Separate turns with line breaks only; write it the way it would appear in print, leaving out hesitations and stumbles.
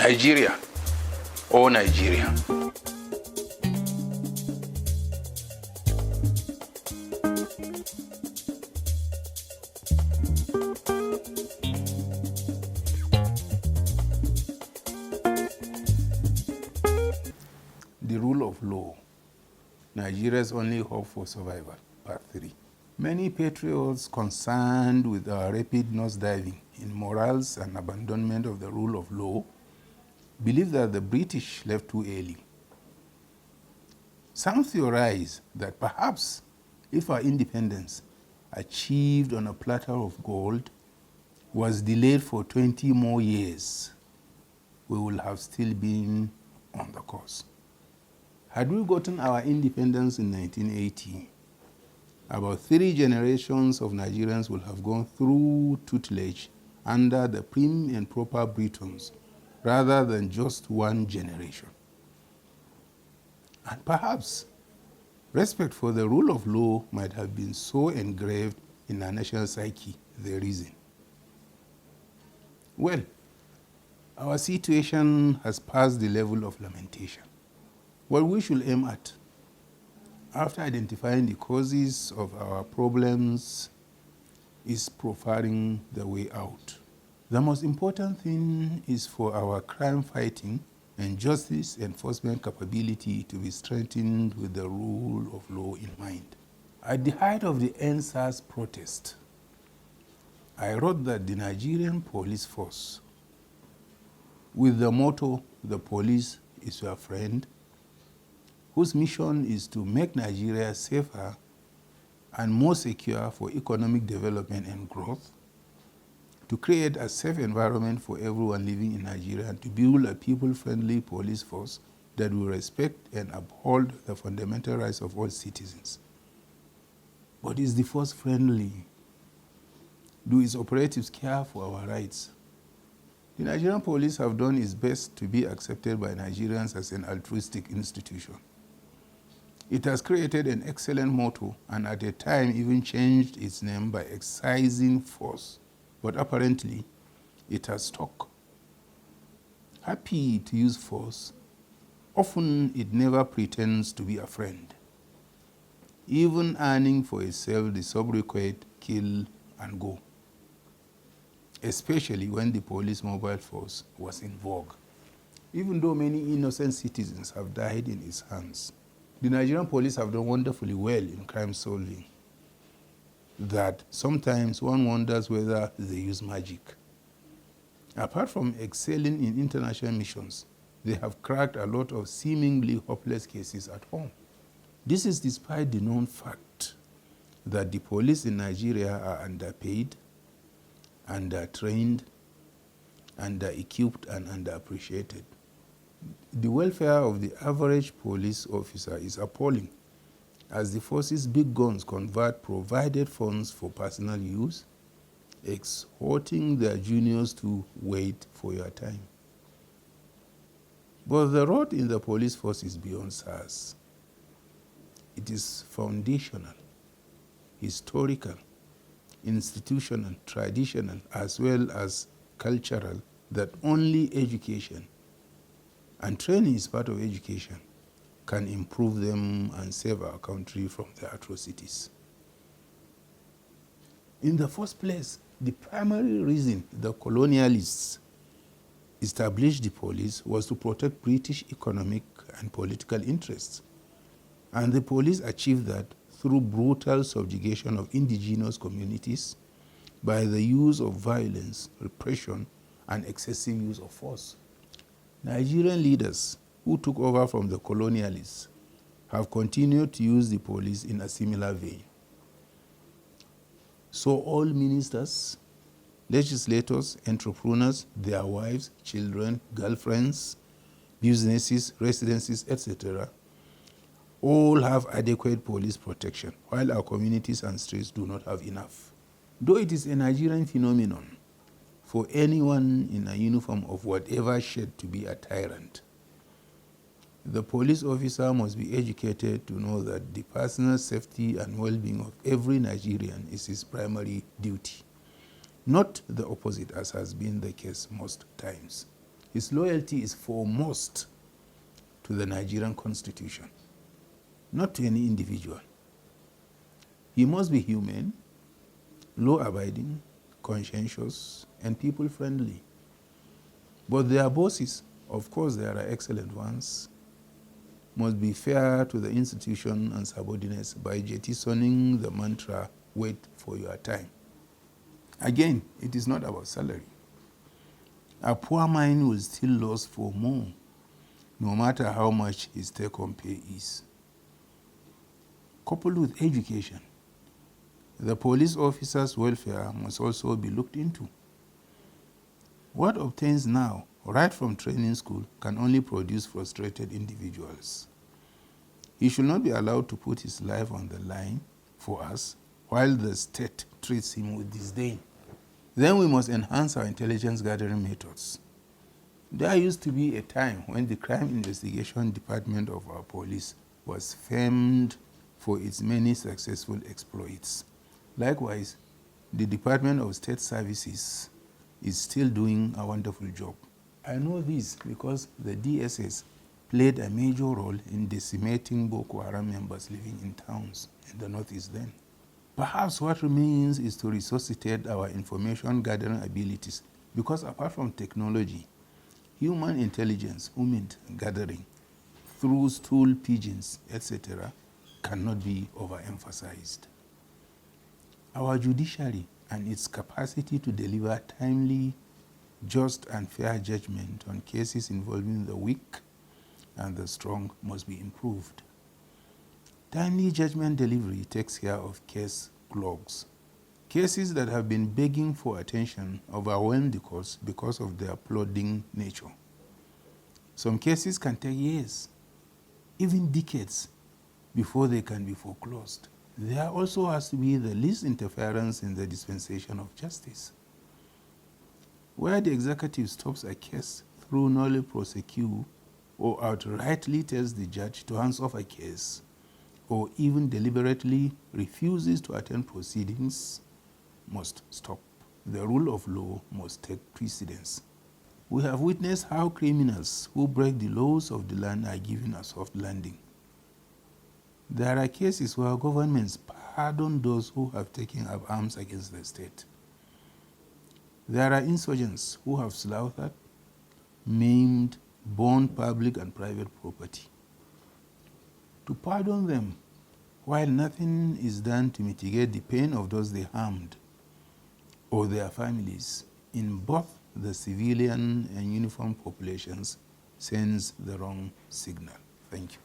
Nigeria, oh Nigeria. The rule of law, Nigeria's only hope for survival, part 3. Many patriots concerned with our rapid nosediving in morals and abandonment of the rule of law believe that the British left too early. Some theorize that perhaps if our independence, achieved on a platter of gold, was delayed for 20 more years, we will have still been on the course. Had we gotten our independence in 1980, about 3 generations of Nigerians will have gone through tutelage under the prim and proper Britons, rather than just 1 generation. And perhaps respect for the rule of law might have been so engraved in our national psyche, the reason. Well, our situation has passed the level of lamentation. What we should aim at, after identifying the causes of our problems, is profiling the way out. The most important thing is for our crime-fighting and justice enforcement capability to be strengthened with the rule of law in mind. At the height of the NSAS protest, I wrote that the Nigerian police force, with the motto, "The police is your friend," whose mission is to make Nigeria safer and more secure for economic development and growth, to create a safe environment for everyone living in Nigeria, and to build a people-friendly police force that will respect and uphold the fundamental rights of all citizens. But is the force friendly? Do its operatives care for our rights? The Nigerian police have done its best to be accepted by Nigerians as an altruistic institution. It has created an excellent motto and at a time even changed its name by excising force. But apparently, it has stuck. Happy to use force, often it never pretends to be a friend, even earning for itself the sobriquet "kill and go," especially when the police mobile force was in vogue. Even though many innocent citizens have died in its hands, the Nigerian police have done wonderfully well in crime solving, that sometimes one wonders whether they use magic. Apart from excelling in international missions, they have cracked a lot of seemingly hopeless cases at home. This is despite the known fact that the police in Nigeria are underpaid, undertrained, under-equipped, and underappreciated. The welfare of the average police officer is appalling, as the force's big guns convert provided funds for personal use, exhorting their juniors to wait for your time. But the rot in the police force is beyond SARS. It is foundational, historical, institutional, traditional, as well as cultural, that only education, and training is part of education, can improve them and save our country from the atrocities. In the first place, the primary reason the colonialists established the police was to protect British economic and political interests. And the police achieved that through brutal subjugation of indigenous communities by the use of violence, repression, and excessive use of force. Nigerian leaders who took over from the colonialists have continued to use the police in a similar vein. So all ministers, legislators, entrepreneurs, their wives, children, girlfriends, businesses, residences, etc., all have adequate police protection, while our communities and streets do not have enough. Though it is a Nigerian phenomenon for anyone in a uniform of whatever shade to be a tyrant, the police officer must be educated to know that the personal safety and well-being of every Nigerian is his primary duty, not the opposite, as has been the case most times. His loyalty is foremost to the Nigerian Constitution, not to any individual. He must be humane, law-abiding, conscientious, and people-friendly. But their bosses, of course there are excellent ones, must be fair to the institution and subordinates by jettisoning the mantra, wait for your time. Again, it is not about salary. A poor man will still lose for more, no matter how much his take-home pay is. Coupled with education, the police officer's welfare must also be looked into. What obtains now, right from training school, can only produce frustrated individuals. He should not be allowed to put his life on the line for us while the state treats him with disdain. Then we must enhance our intelligence gathering methods. There used to be a time when the crime investigation department of our police was famed for its many successful exploits. Likewise, the Department of State Services is still doing a wonderful job. I know this because the DSS played a major role in decimating Boko Haram members living in towns in the northeast then. Perhaps what remains is to resuscitate our information gathering abilities, because apart from technology, human intelligence, gathering through stool pigeons, etc., cannot be overemphasized. Our judiciary and its capacity to deliver timely, just and fair judgment on cases involving the weak and the strong must be improved. Timely judgment delivery takes care of case clogs. Cases that have been begging for attention overwhelm the courts because of their plodding nature. Some cases can take years, even decades, before they can be foreclosed. There also has to be the least interference in the dispensation of justice. Where the executive stops a case through nolle prosequi or outrightly tells the judge to hands off a case, or even deliberately refuses to attend proceedings, must stop. The rule of law must take precedence. We have witnessed how criminals who break the laws of the land are given a soft landing. There are cases where governments pardon those who have taken up arms against the state. There are insurgents who have slaughtered, maimed, burned public and private property. To pardon them, while nothing is done to mitigate the pain of those they harmed or their families in both the civilian and uniformed populations, sends the wrong signal. Thank you.